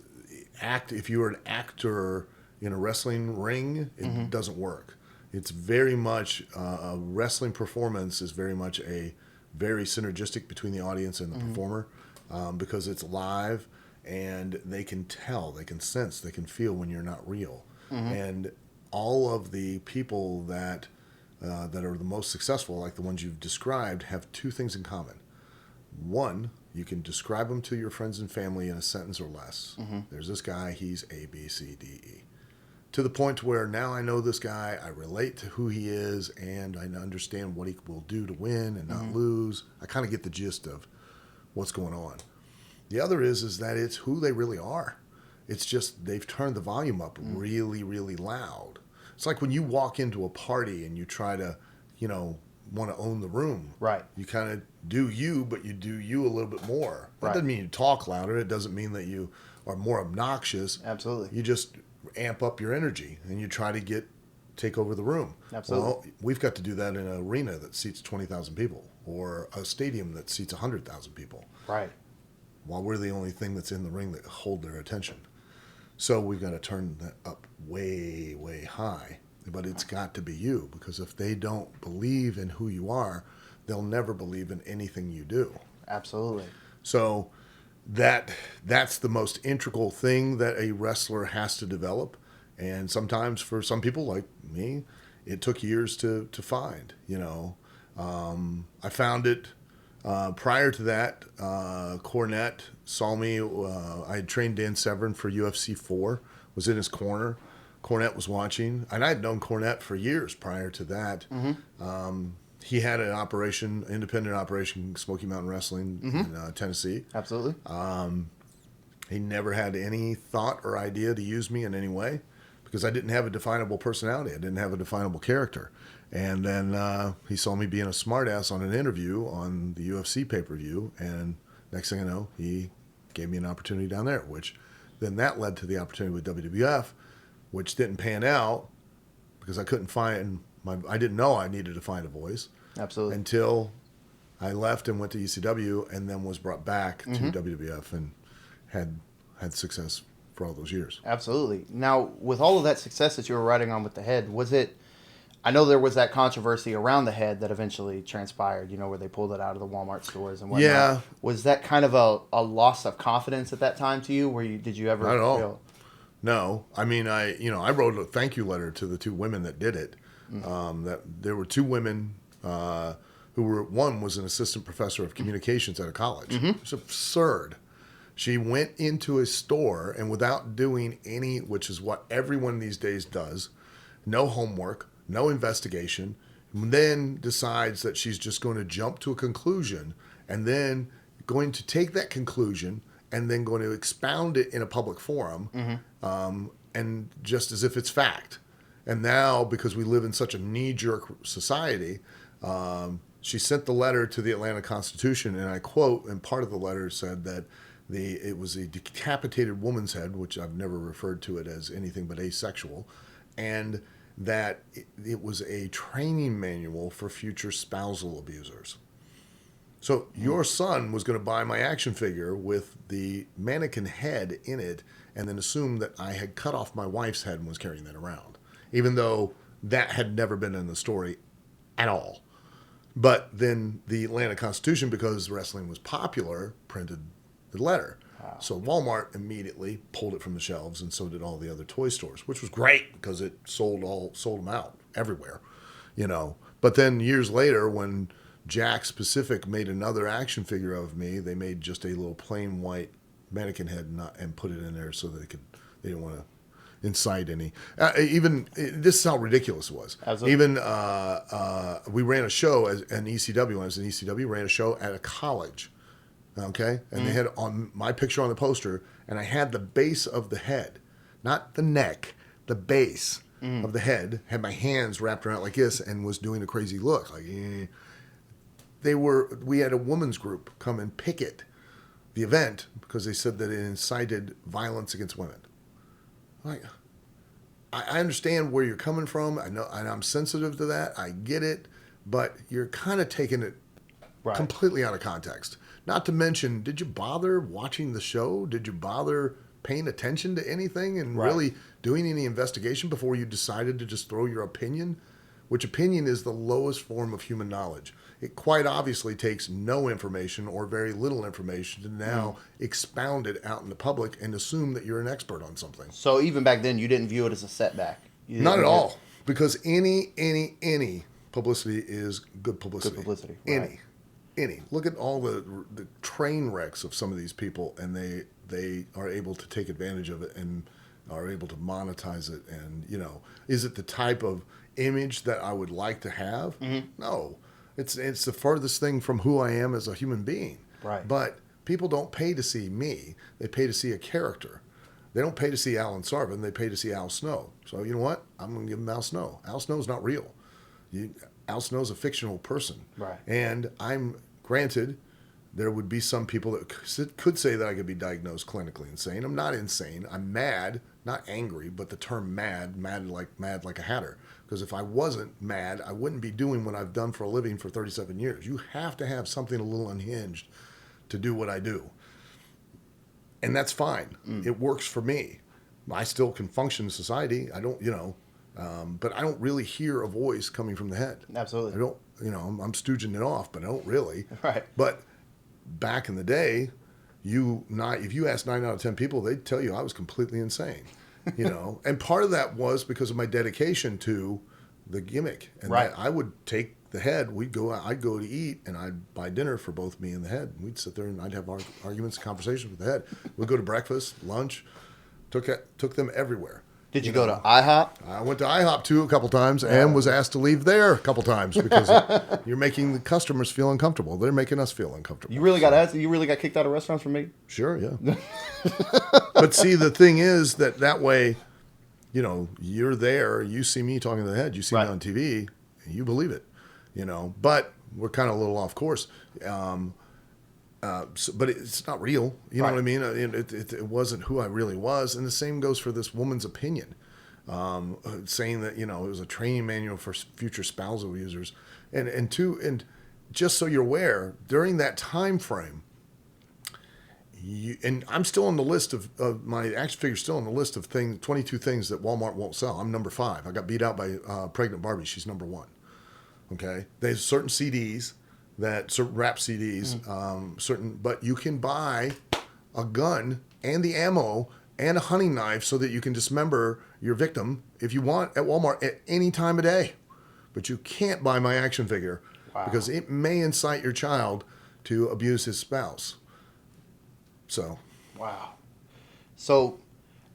if you were an actor in a wrestling ring, it doesn't work. It's very much, a wrestling performance is very much a very synergistic between the audience and the performer. Because it's live and they can tell, they can sense, they can feel when you're not real. And all of the people that are the most successful, like the ones you've described, have two things in common. One, you can describe them to your friends and family in a sentence or less. There's this guy, he's A, B, C, D, E. To the point where now I know this guy, I relate to who he is, and I understand what he will do to win and not lose. I kind of get the gist of what's going on. The other is that it's who they really are. It's just they've turned the volume up really, really loud. It's like when you walk into a party and you try to, want to own the room. Right. You kind of do you, but you do you a little bit more. That Right. doesn't mean you talk louder. It doesn't mean that you are more obnoxious. Absolutely. You just amp up your energy and you try to take over the room. Absolutely. Well, we've got to do that in an arena that seats 20,000 people or a stadium that seats 100,000 people. Right. While we're the only thing that's in the ring that hold their attention. So we've got to turn that up way, way high. But it's got to be you, because if they don't believe in who you are, they'll never believe in anything you do. Absolutely. So that's the most integral thing that a wrestler has to develop. And sometimes for some people like me, it took years to find, I found it prior to that. Cornette saw me. I had trained Dan Severn for UFC 4, was in his corner. Cornette was watching, and I had known Cornette for years prior to that. He had an independent operation, Smoky Mountain Wrestling in Tennessee. Absolutely. He never had any thought or idea to use me in any way because I didn't have a definable personality. I didn't have a definable character. And then he saw me being a smartass on an interview on the UFC pay-per-view, and next thing I know, he gave me an opportunity down there, which then that led to the opportunity with WWF, which didn't pan out because I couldn't find I didn't know I needed to find a voice. Absolutely. Until I left and went to ECW and then was brought back to WWF and had success for all those years. Absolutely. Now, with all of that success that you were riding on with the head, I know there was that controversy around the head that eventually transpired, where they pulled it out of the Walmart stores and whatnot. Yeah. Was that kind of a loss of confidence at that time to you? Did you ever Not at all. feel... No, I mean, I wrote a thank you letter to the two women that did it. That there were two women one was an assistant professor of communications at a college. It's absurd. She went into a store and without doing which is what everyone these days does, no homework, no investigation, then decides that she's just going to jump to a conclusion and then going to take that conclusion and then going to expound it in a public forum, and just as if it's fact. And now, because we live in such a knee-jerk society, she sent the letter to the Atlanta Constitution, and I quote, and part of the letter said that it was a decapitated woman's head, which I've never referred to it as anything but asexual, and that it was a training manual for future spousal abusers. So your son was going to buy my action figure with the mannequin head in it and then assume that I had cut off my wife's head and was carrying that around, even though that had never been in the story at all. But then the Atlanta Constitution, because wrestling was popular, printed the letter. Wow. So Walmart immediately pulled it from the shelves, and so did all the other toy stores, which was great because it sold them out everywhere, But then years later, when Jakks Pacific made another action figure of me, they made just a little plain white mannequin head and put it in there so that they didn't want to incite any. This is how ridiculous it was. Absolutely. Even we ran a show when I was in ECW, ran a show at a college, Okay, and they had on my picture on the poster, and I had the base of the head, not the neck, the base of the head. Had my hands wrapped around like this, and was doing a crazy look. Like we had a women's group come and picket the event because they said that it incited violence against women. Like, I understand where you're coming from. I know, and I'm sensitive to that. I get it, but you're kind of taking it completely out of context. Not to mention, did you bother watching the show? Did you bother paying attention to anything and really doing any investigation before you decided to just throw your opinion? Which opinion is the lowest form of human knowledge. It quite obviously takes no information or very little information to now expound it out in the public and assume that you're an expert on something. So even back then, you didn't view it as a setback? Not at all. Because any publicity is good publicity. Good publicity, right. Any. Look at all the train wrecks of some of these people, and they are able to take advantage of it and are able to monetize it. And, is it the type of image that I would like to have? No. It's the furthest thing from who I am as a human being. Right. But people don't pay to see me. They pay to see a character. They don't pay to see Alan Sarvin. They pay to see Al Snow. So you know what? I'm going to give them Al Snow. Al Snow's not real. Al Snow's a fictional person. Right. And granted, there would be some people that could say that I could be diagnosed clinically insane. I'm not insane. I'm mad, not angry, but the term mad like a hatter. Because if I wasn't mad, I wouldn't be doing what I've done for a living for 37 years. You have to have something a little unhinged to do what I do. And that's fine. It works for me. I still can function in society. I don't, but I don't really hear a voice coming from the head. Absolutely. I don't, I'm stooging it off, but I don't really. Right. But back in the day, if you asked 9 out of 10 people, they'd tell you I was completely insane. And part of that was because of my dedication to the gimmick. And right. I would take the head, I'd go to eat, and I'd buy dinner for both me and the head. We'd sit there and I'd have arguments and conversations with the head. We'd go to breakfast, lunch, took them everywhere. Did you go to IHOP? I went to IHOP too a couple times and was asked to leave there a couple times because you're making the customers feel uncomfortable. They're making us feel uncomfortable. You really got kicked out of restaurants for me? Sure, yeah. But see, the thing is that way, you're there, you see me talking to the head, you see me on TV, and you believe it, But we're kind of a little off course. But it's not real. You know what I mean? It wasn't who I really was. And the same goes for this woman's opinion, saying that, it was a training manual for future spousal users. And just so you're aware, during that time frame, and I'm still on the list of my action figure's still on the list of 22 things that Walmart won't sell. I'm number 5. I got beat out by Pregnant Barbie. She's number 1. Okay? There's certain CDs. Certain rap CDs, but you can buy a gun and the ammo and a hunting knife so that you can dismember your victim if you want at Walmart at any time of day. But you can't buy my action figure because it may incite your child to abuse his spouse. So. Wow. So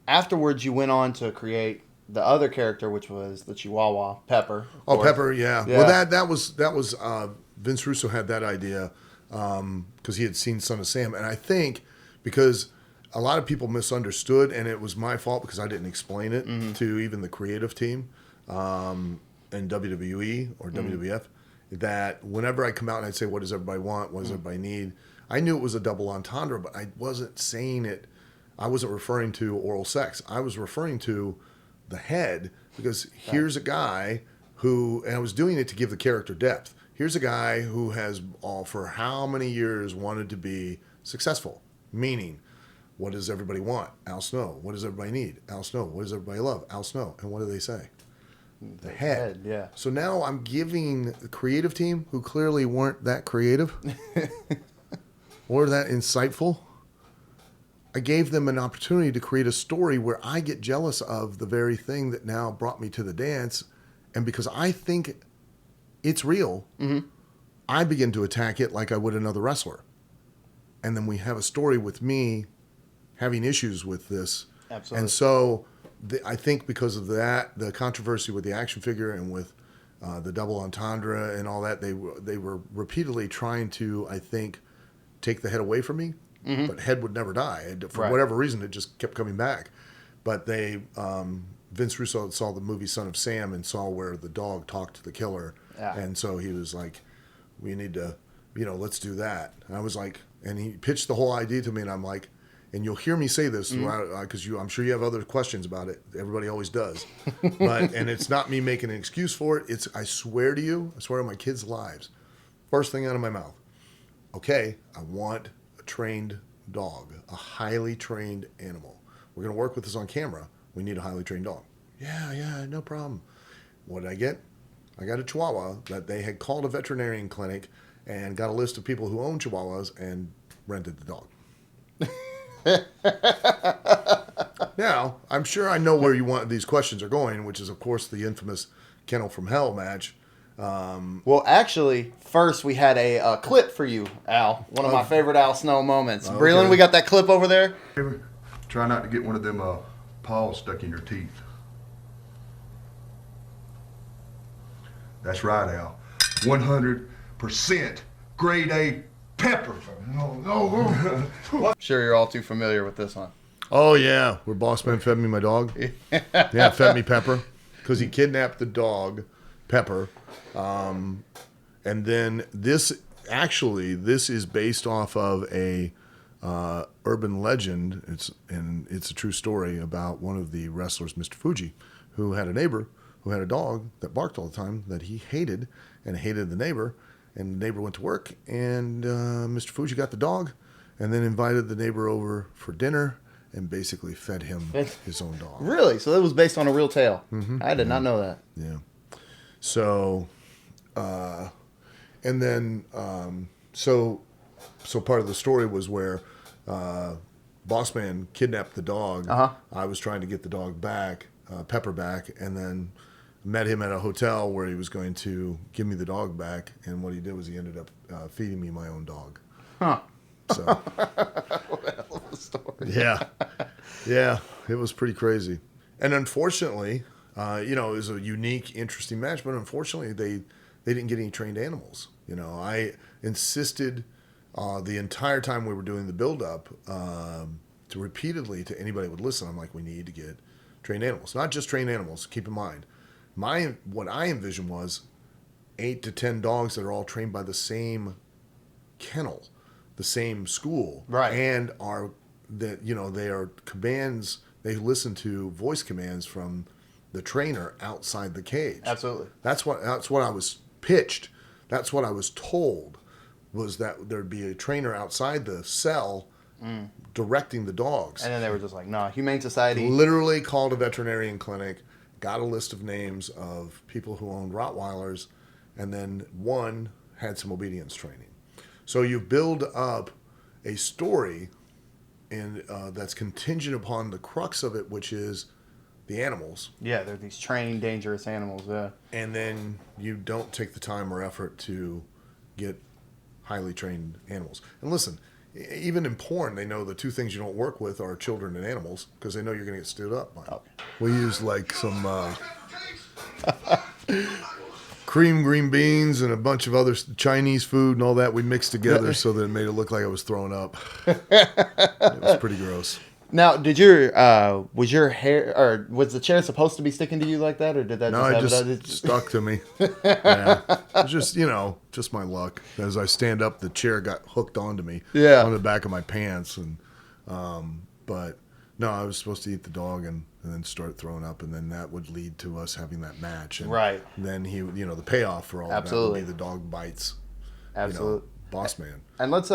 afterwards you went on to create the other character, which was the Chihuahua, Pepper. Oh, Pepper, yeah. Well, that was Vince Russo had that idea because he had seen Son of Sam. And I think because a lot of people misunderstood, and it was my fault because I didn't explain it to even the creative team in WWE or WWF, that whenever I come out and I'd say, what does everybody want? What does everybody need? I knew it was a double entendre, but I wasn't saying it. I wasn't referring to oral sex. I was referring to the head because here's a guy who, and I was doing it to give the character depth. Here's a guy who has for how many years wanted to be successful, meaning what does everybody want? Al Snow. What does everybody need? Al Snow. What does everybody love? Al Snow. And what do they say? The head. Yeah. So now I'm giving the creative team, who clearly weren't that creative or that insightful, I gave them an opportunity to create a story where I get jealous of the very thing that now brought me to the dance. And because I think it's real, I begin to attack it like I would another wrestler. And then we have a story with me having issues with this. Absolutely. And so I think because of that, the controversy with the action figure and with the double entendre and all that, they were repeatedly trying to, I think, take the head away from me, but head would never die. For Right. whatever reason, it just kept coming back. But Vince Russo saw the movie Son of Sam and saw where the dog talked to the killer. Yeah. And so he was like, we need to, let's do that. And I was like, and he pitched the whole idea to me, and I'm like, and you'll hear me say this because I'm sure you have other questions about it. Everybody always does. And it's not me making an excuse for it. I swear to you, I swear on my kids' lives, first thing out of my mouth, okay, I want a trained dog, a highly trained animal. We're going to work with this on camera. We need a highly trained dog. Yeah, no problem. What did I get? I got a Chihuahua that they had called a veterinarian clinic and got a list of people who own Chihuahuas and rented the dog. Now, I'm sure I know where these questions are going, which is, of course, the infamous Kennel from Hell match. Well, actually, first we had a clip for you, Al. One of my favorite Al Snow moments. Okay. Breland, we got that clip over there. Try not to get one of them paws stuck in your teeth. That's right, Al. 100% grade A pepper. No. I'm sure you're all too familiar with this one. Oh, yeah, where Boss Man fed me my dog. Yeah, fed me Pepper because he kidnapped the dog, Pepper. And then this is based off of a urban legend. It's a true story about one of the wrestlers, Mr. Fuji, who had a neighbor who had a dog that barked all the time that he hated and hated the neighbor. And the neighbor went to work, and Mr. Fuji got the dog and then invited the neighbor over for dinner and basically fed him his own dog. Really? So it was based on a real tale. I did not know that. Yeah. So, and then, so part of the story was where Boss Man kidnapped the dog. I was trying to get the dog back, Pepper back, and then met him at a hotel where he was going to give me the dog back. And what he did was he ended up feeding me my own dog. Huh. So, What a hell of a story. yeah, it was pretty crazy. And unfortunately, it was a unique, interesting match, but unfortunately they didn't get any trained animals. I insisted the entire time we were doing the build-up to repeatedly to anybody who would listen. I'm like, we need to get trained animals. Not just trained animals, keep in mind. What I envisioned was 8 to 10 dogs that are all trained by the same kennel, the same school, right? And they are commands. They listen to voice commands from the trainer outside the cage. Absolutely. That's what I was pitched. That's what I was told, was that there'd be a trainer outside the cell directing the dogs. And then they were just like, "No, Humane Society." Literally called a veterinarian clinic, got a list of names of people who owned Rottweilers, and then one had some obedience training. So you build up a story that's contingent upon the crux of it, which is the animals. Yeah, they're these trained, dangerous animals, yeah. And then you don't take the time or effort to get highly trained animals. And listen, even in porn, they know the two things you don't work with are children and animals because they know you're going to get stood up by. Okay. We use like some cream green beans and a bunch of other Chinese food and all that we mixed together so that it made it look like I was throwing up. It was pretty gross. Now, was your hair, or was the chair supposed to be sticking to you like that, or did that just stuck to me. Yeah. It was just my luck. As I stand up, the chair got hooked onto me on the back of my pants. And but no, I was supposed to eat the dog and then start throwing up, and then that would lead to us having that match. And right. Then the payoff for all of that would be the dog bites. Absolutely. Boss Man. And let's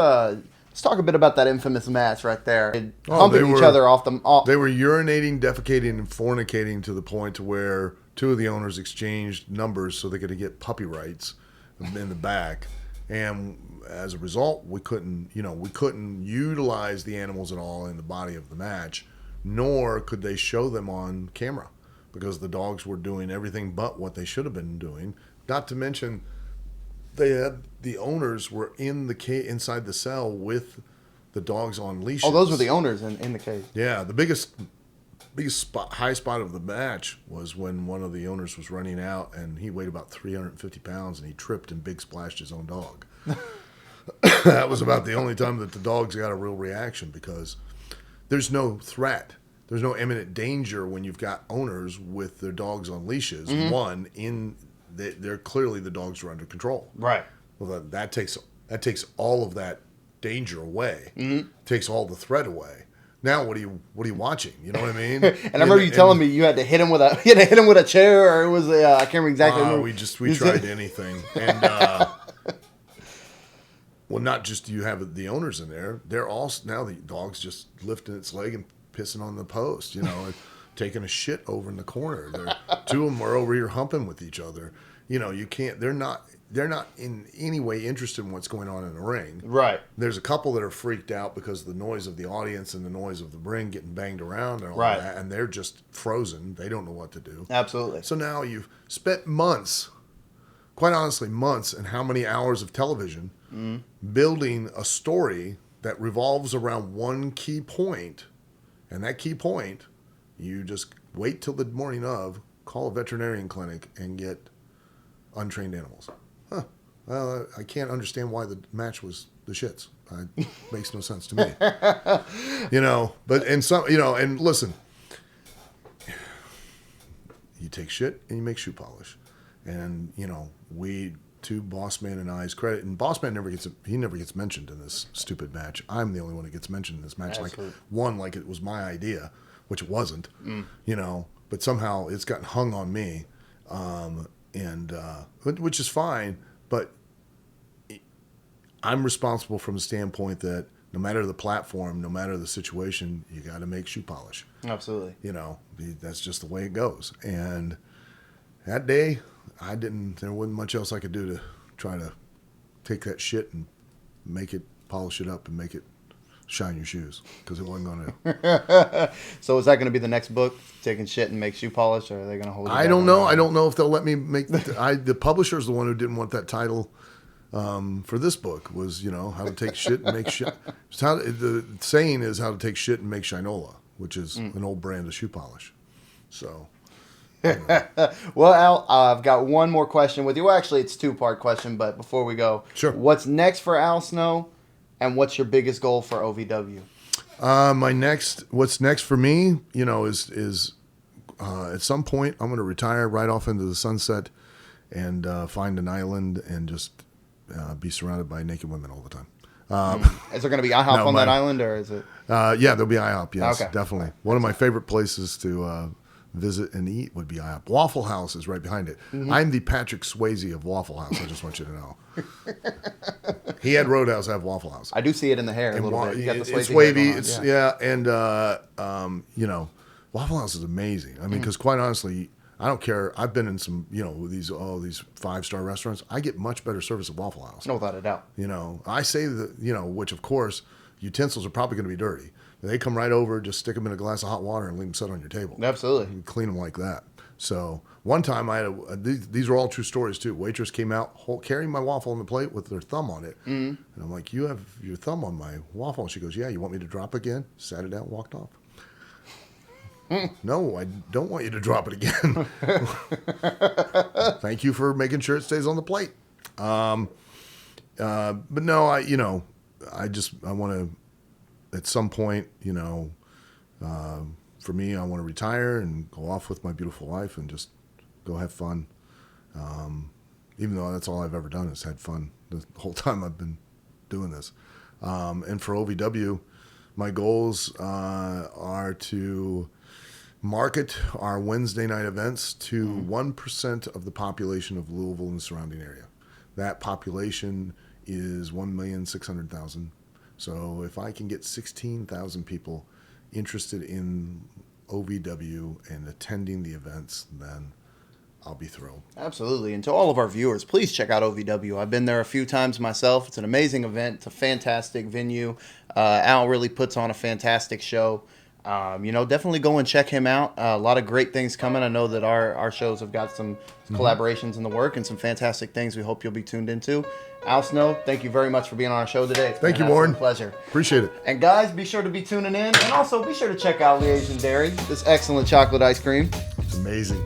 talk a bit about that infamous match right there. Humping each other off the... They were urinating, defecating, and fornicating to the point to where two of the owners exchanged numbers so they could get puppy rights in the back. And as a result, we couldn't utilize the animals at all in the body of the match, nor could they show them on camera because the dogs were doing everything but what they should have been doing. Not to mention, the owners were inside the cell with the dogs on leashes. Oh, those were the owners in the cage. Yeah, the biggest high spot of the match was when one of the owners was running out, and he weighed about 350 pounds, and he tripped and big splashed his own dog. That was about the only time that the dogs got a real reaction because there's no threat. There's no imminent danger when you've got owners with their dogs on leashes. One, they're clearly the dogs are under control. Right. Well, that takes all of that danger away. Takes all the threat away. Now, what are you watching? You know what I mean? And I remember you telling me you had to hit him with a chair, or it was I can't remember exactly. We tried anything, and well, not just you have the owners in there. They're all now the dog's just lifting its leg and pissing on the post, and taking a shit over in the corner. Two of them are over here humping with each other. You can't. They're not in any way interested in what's going on in the ring. Right. There's a couple that are freaked out because of the noise of the audience and the noise of the ring getting banged around and all that, and they're just frozen. They don't know what to do. Absolutely. So now you've spent months, quite honestly, months, and how many hours of television building a story that revolves around one key point, and that key point, you just wait till the morning of, call a veterinarian clinic, and get untrained animals. Well, I can't understand why the match was the shits. It makes no sense to me. And listen, you take shit and you make shoe polish. And, we, to Boss Man and I's credit, and Boss Man never gets mentioned in this stupid match. I'm the only one that gets mentioned in this match. Absolutely. Like it was my idea, which it wasn't, but somehow it's gotten hung on me. Which is fine, but I'm responsible from the standpoint that no matter the platform, no matter the situation, you got to make shoe polish. Absolutely. That's just the way it goes. And that day, there wasn't much else I could do to try to take that shit and polish it up and make it shine your shoes, because it wasn't going to. So is that going to be the next book, taking shit and make shoe polish, or are they going to hold it? I don't know. I don't know if they'll let me make the publisher's the one who didn't want that title for this book, was how to take shit and make shit. The saying is how to take shit and make shinola, which is an old brand of shoe polish. So well, Al, I've got one more question with you. Well, actually, it's a two-part question, but before we go, sure. What's next for Al Snow, and what's your biggest goal for OVW? What's next for me, is at some point I'm going to retire right off into the sunset and find an island and just be surrounded by naked women all the time. Is there going to be IHOP on that island, or is it? Yeah, there'll be IHOP. Yes, okay. Definitely. One of my favorite places to visit and eat would be IHOP. Waffle House is right behind it. I'm the Patrick Swayze of Waffle House. I just want you to know. He had Roadhouse, I have Waffle House. I do see it in the hair a little bit. You got the it's Swayze wavy. hair It's and Waffle House is amazing. I mean, because quite honestly, I don't care. I've been in some, these 5-star restaurants. I get much better service at Waffle House. No, without a doubt. I say that, which of course, utensils are probably going to be dirty. They come right over, just stick them in a glass of hot water and leave them sit on your table. Absolutely. You clean them like that. So one time I had these are all true stories too. Waitress came out carrying my waffle on the plate with their thumb on it. And I'm like, you have your thumb on my waffle? And she goes, yeah, you want me to drop again? Sat it down, walked off. No, I don't want you to drop it again. Thank you for making sure it stays on the plate. But no, I want to, at some point, for me, I want to retire and go off with my beautiful wife and just go have fun. Even though that's all I've ever done is had fun the whole time I've been doing this. And for OVW, my goals are to market our Wednesday night events to 1% of the population of Louisville and the surrounding area. That population is 1,600,000. So if I can get 16,000 people interested in OVW and attending the events, then I'll be thrilled. Absolutely. And to all of our viewers, please check out OVW. I've been there a few times myself. It's an amazing event. It's a fantastic venue. Al really puts on a fantastic show. Definitely go and check him out. A lot of great things coming. I know that our shows have got some collaborations in the work and some fantastic things we hope you'll be tuned into. Al Snow, thank you very much for being on our show today. Thank you, Warren. Pleasure. Appreciate it. And guys, be sure to be tuning in. And also be sure to check out Liaison Dairy, this excellent chocolate ice cream. It's amazing.